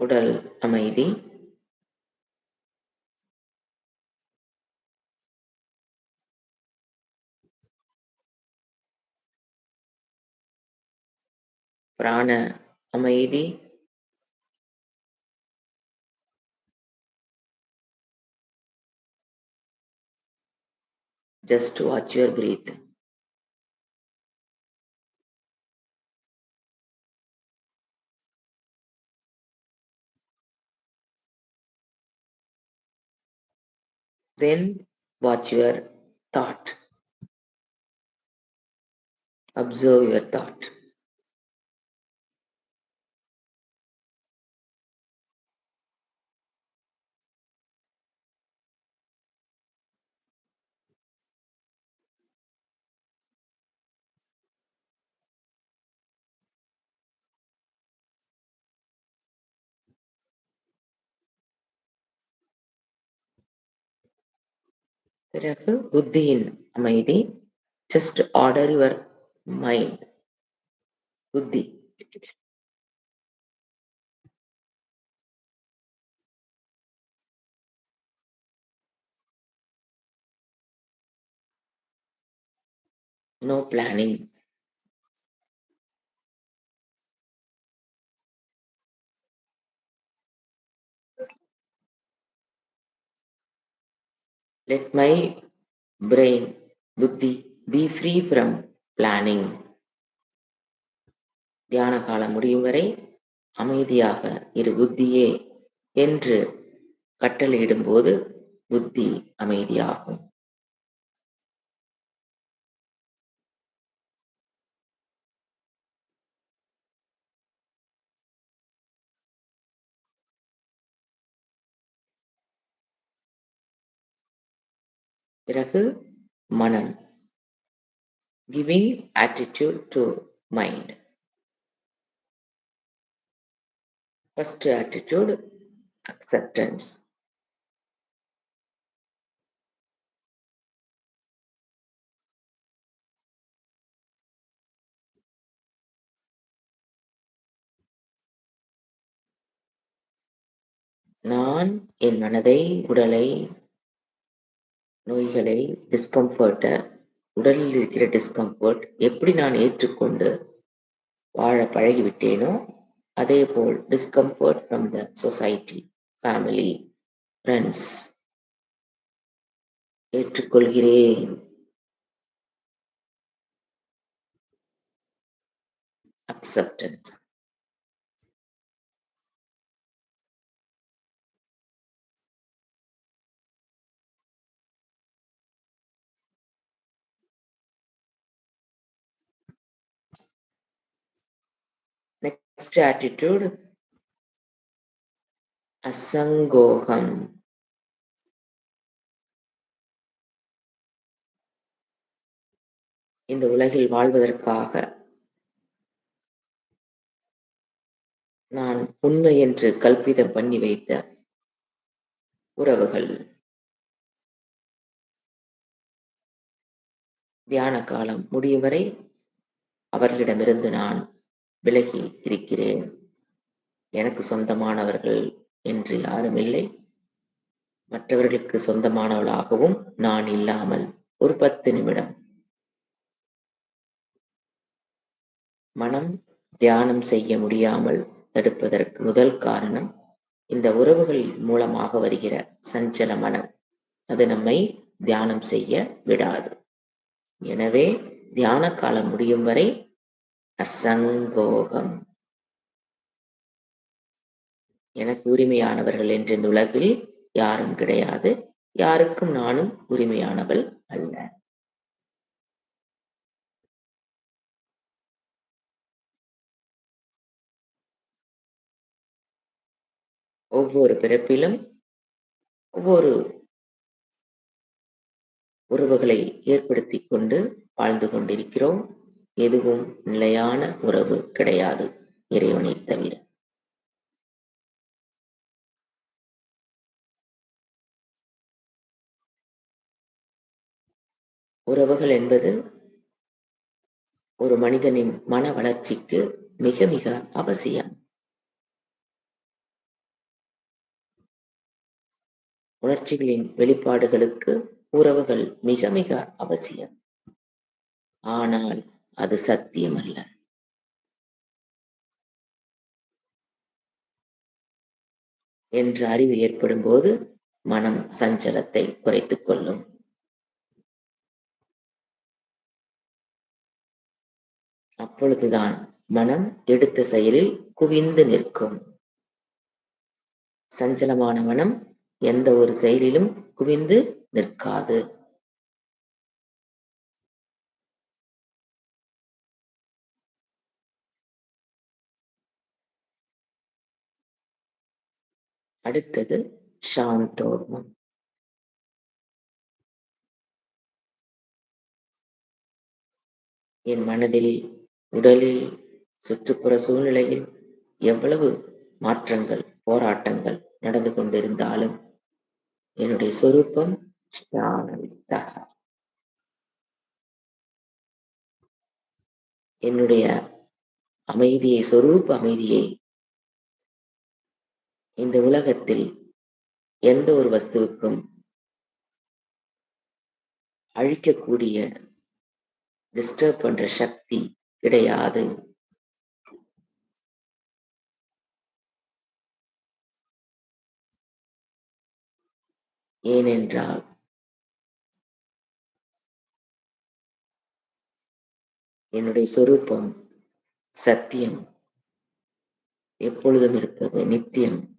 உடல் அமைதி, பிராண அமைதி, just watch your breath. Then watch your thought. Observe your thought. பிறகு புத்தியின் அமைதி. Just order your mind. புத்தி. No planning. Let my brain, புத்தி, be free from planning. தியான காலம் முடியும் வரை அமைதியாக இரு புத்தியே என்று கட்டளையிடும்போது புத்தி அமைதியாகும். பிறகு மனம். Giving attitude to mind. First attitude, acceptance. நான் என் மனதை, உடலை, நோய்களை, டிஸ்கம்ஃபர்ட்டை, உடலில் இருக்கிற டிஸ்கம்ஃபர்ட் எப்படி நான் ஏற்றுக்கொண்டு வாழ பழகிவிட்டேனோ அதேபோல் discomfort from the society, family, friends ஏற்றுக்கொள்கிறேன். Acceptance. Next attitude, அசங்கோகம். இந்த உலகில் வாழ்வதற்காக நான் உண்மை என்று கல்பிதம் பண்ணி வைத்த உறவுகள் தியான காலம் முடியும் வரை அவர்களிடமிருந்து நான் விலகி இருக்கிறேன். எனக்கு சொந்தமானவர்கள் என்று யாரும் இல்லை. மற்றவர்களுக்கு சொந்தமானவளாகவும் நான் இல்லாமல் ஒரு 10 நிமிடம் மனம் தியானம் செய்ய முடியாமல் தடுப்பதற்கு முதல் காரணம் இந்த உறவுகள் மூலமாக வருகிற சஞ்சல மனம். அது நம்மை தியானம் செய்ய விடாது. எனவே தியான காலம் முடியும் வரை அசங்கோகம். எனக்கு உரிமையானவர்கள் என்று இந்த உலகில் யாரும் கிடையாது. யாருக்கும் நானும் உரிமையானவள் அல்ல. ஒவ்வொரு பிறப்பிலும் ஒவ்வொரு உறவுகளை ஏற்படுத்திக் கொண்டு வாழ்ந்து கொண்டிருக்கிறோம். எதுவும் நிலையான உறவு கிடையாது இறைவனைத் தவிர. உறவுகள் என்பது ஒரு மனிதனின் மன வளர்ச்சிக்கு மிக மிக அவசியம். உணர்ச்சிகளின் வெளிப்பாடுகளுக்கு உறவுகள் மிக மிக அவசியம். ஆனால் அது சத்தியமல்ல. என்ற அறிவு ஏற்படும்போது மனம் சஞ்சலத்தை குறைத்துக் கொள்ளும். அப்பொழுதுதான் மனம் எடுத்த செயலில் குவிந்து நிற்கும். சஞ்சலமான மனம் எந்த ஒரு செயலிலும் குவிந்து நிற்காது. அடுத்தது சாந்தோர்மம். என் மனதில், உடலில், சுற்றுப்புற சூழ்நிலையில் எவ்வளவு மாற்றங்கள், போராட்டங்கள் நடந்து கொண்டிருந்தாலும் என்னுடைய சொரூபம் சாந்தம். என்னுடைய அமைதியை, சொரூப அமைதியை இந்த உலகத்தில் எந்த ஒரு வஸ்துவுக்கும் அழிக்கக்கூடிய, டிஸ்டர்ப் பண்ற சக்தி கிடையாது. ஏனென்றால் என்னுடைய சொரூபம் சத்தியம், எப்பொழுதும் இருப்பது, நித்தியம்.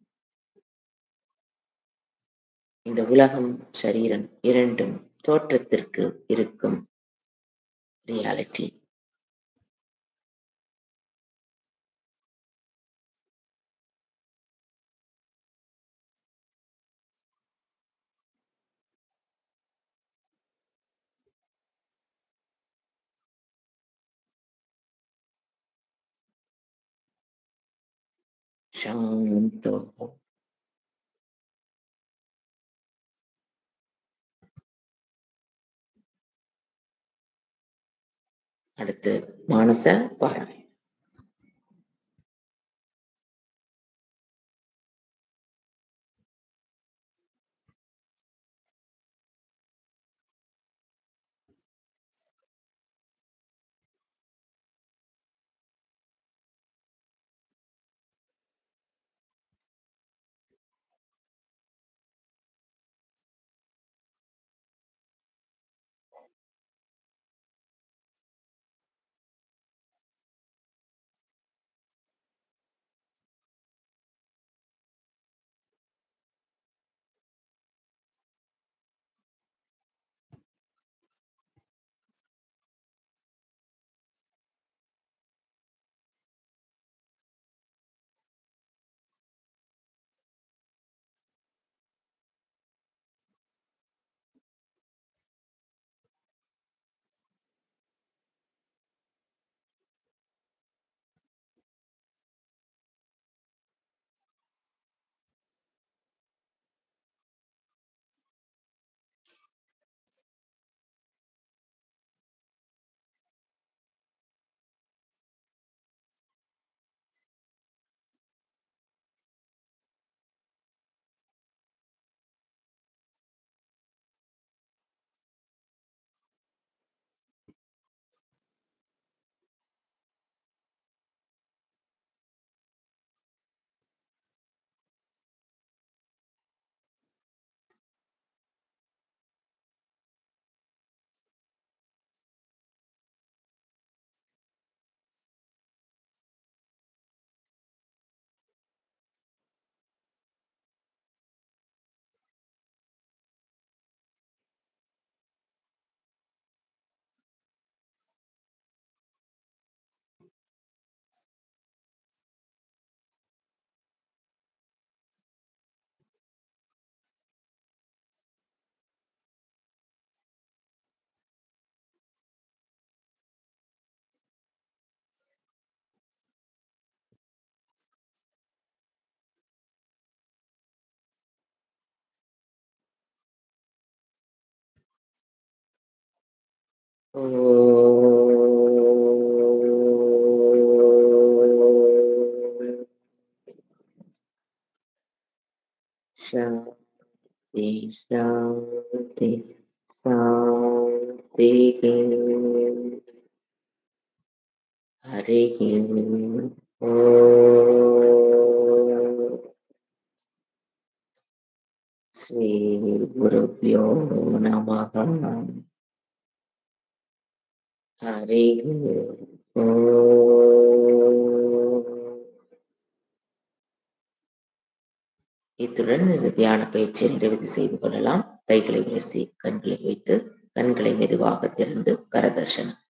இந்த உலகம், சரீரம் இரண்டும் தோற்றத்திற்கு இருக்கும் ரியாலிட்டி. சாந்தம். அடுத்து மானச பாராயணம். शांति शांति शांति। हरि श्री गुरुभ्यो नमः। हरि இத்துடன் இந்த தியான பயிற்சியை நிறைவு செய்து கொள்ளலாம். கைகளை உரசி கண்களை வைத்து கண்களை மெதுவாக திறந்து கரதர்ஷனம்.